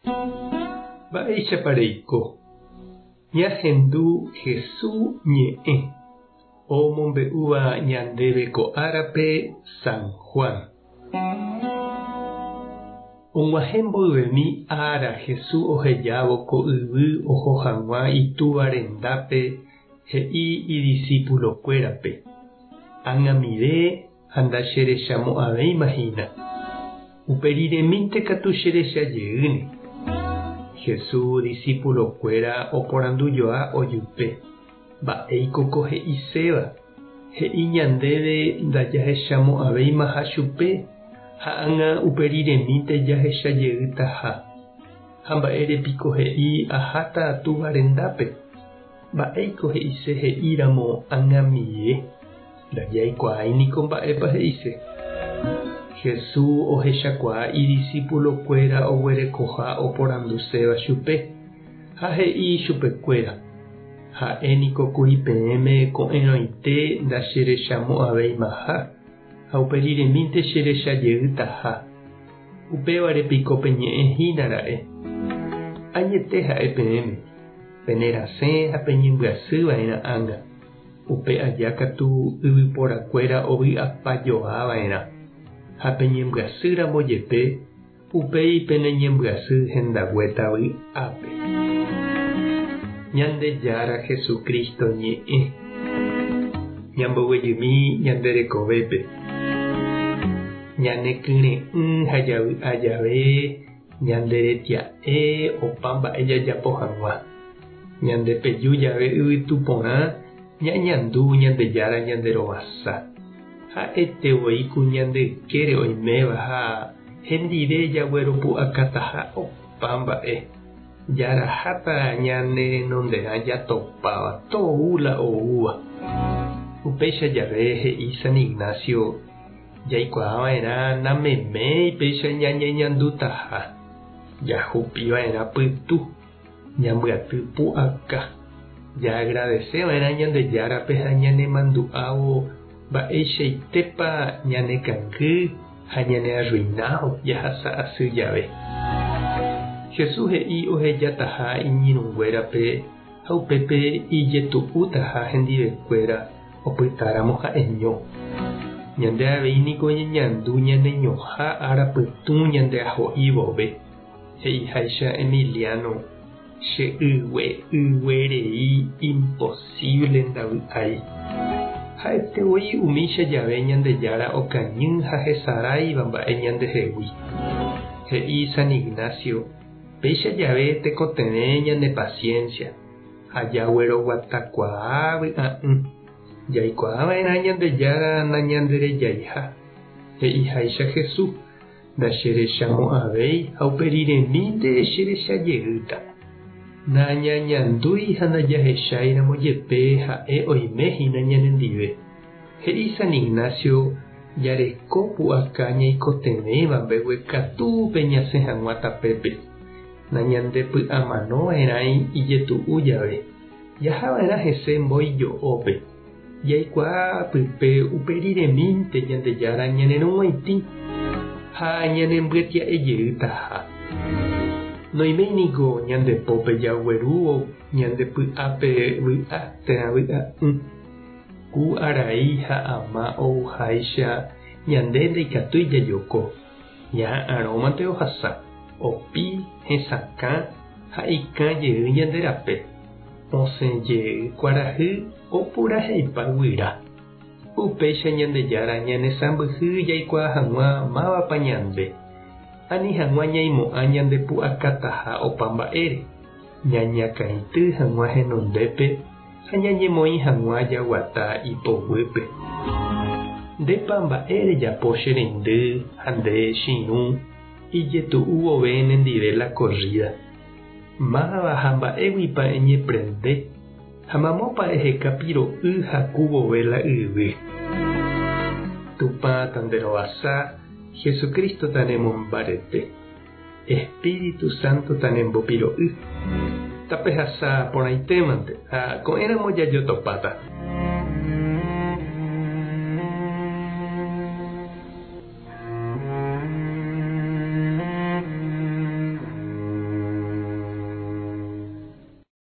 Mba'eichapareiko. Ñahendu Jesús ñe'ẽ omombe'úva ñandéve ko árape San Juan. Og̃uahẽ mboyvemi ára Jesús ohejávo ko yvy oho hag̃ua itúva rendápe he'i idiscípulokuérape: ág̃amire ha ndacherechamo'ãvéimahína. Uperiremínte katu cherechajeýne. Jesús discípulokuéra oporandujoa ojype: mba'éiko ko he'iséva. He'i ñandéve ndajahechamo'ãvéimaha chupe, ha ág̃a uperiremínte jahechajeýtaha. Ha mba'érepiko he'i aháta atúva rendápe. Mba'éiko he'ise he'íramo ág̃amire. Ndajaikuaáiniko mba'épa he'ise. Jesús ohechakuaa idiscípulokuéra oguerekoha oporanduséva chupe, ha he'i chupekuéra: ha'éniko kuri peẽme ko'ẽrõinte ndacherechamo'ãvéimaha, ha uperiremínte cherechajeýtaha. Upevarepiko peñe'ẽhínara'e. Añete ha'e peẽme, penerasẽ ha peñembyasýva'erã ág̃a. Upe ajákatu yvyporakuéra ovy'apajoava'erã. Ha peñembyasýramo jepe, upéi peneñembyasy hendaguéta vy'ápe. Ñandejára Jesucristo ñe'ẽ ñamboguejymi ñanderekovépe. Ñanekyre'ỹ ha javy'a jave ñanderetia'e opa mba'e jajapo hag̃ua. Ñandepeju jave yvytu porã ñañandu ñandejára ñanderovasa. Ha'etevoi ku ñande ykére oiméva ha hendive jagueropu'akataha opa mba'e. Jaraháta ñane renonderã jatopáva toúla oúva. Upéicha jave he'i San Ignacio jaikuaava'erã nameméi péicha ñañeñandutaha. Jahupiva'erã pytu, ñambyaty pu'aka. Jaagradeceva'erã Ñandejárape ha ñanemandu'ávo mba'eichaitépa ñanekangy ha ñanearruinávo jahasa asy jave. Jesús he'i ohejataha iñirũnguérape ha upépe ijetu'útaha hendivekuéra opytáramo ha'eño. Ñande aveíniko ñeñandu ñaneñohã ára pytũ ñandeaho'i vove, he'iháicha Emiliano: che yguerei imposible ndavy'ái. Ha'etevoi umícha jave Ñandejára okañy ha hesaráiva mba'e ñandehegui. He'i San Ignacio: péicha jave tekotevẽ ñane paciencia, ha jagueroguatakuaa vy'a'ỹ. Jaikuaava'erã Ñandejára nañanderejaiha. He'iháicha Jesús: ndacherechamo'ãvéi ha uperiremínte cherechajeýta. Nañañandúi ha ndajahecháiramo jepe ha'e oiméhína ñanendive. He'i San Ignacio jareko pu'aka ñaikotevẽva mbeguekatúpe ñasẽ hag̃ua tapépe. Nañandepy'amanova'erãi ijetu'u jave, jahava'erã hese mboijo'ópe. Jaikuaa pype uperiremínte Ñandejára ñanerõguaitĩ ha ñanembyetia'ejeýtaha. Noimíniko ñandepópe jaguerúvo ñandepy'ápe vy'a térã vy'a'ỹ. Ku arai ha ama ouháicha ñande ndaikatúi jajoko. Ñaha'ãrómante ohasa, opi, hesakã ha ikãjey ñanderape. Osẽjey kuarahy opuraheipa guyra. Upéicha Ñandejára ñanesãmbyhy jaikuaa hag̃ua mávapa ñande. Ani hag̃ua ñaimo'ã ñandepu'akataha opa mba'ére. Ñañakãity hag̃ua henondépe ha ñañemoĩ hag̃ua jaguata ipoguýpe. Ndépa mba'e rejapo che reindy ha nde chiru ijetu'u vove nendive la corrida. Máva ha mba'éguipa eñeprende ha mamópa eheka piro'y haku vove la yvy. Tupã tanderovasa Jesucristo tanemombarete. Espíritu Santo tanembopiro'y. Tapehasa porãitémante ha ko'ẽramo jajotopáta.